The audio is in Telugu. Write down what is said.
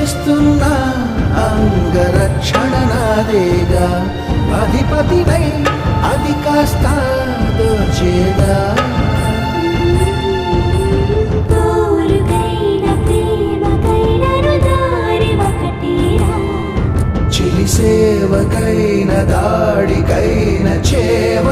చేస్తున్న అంగరక్షణ నాదేగా అధిపతివై అది కాస్త దోచేదా చిలి సేవకైన దాడికైన చేవ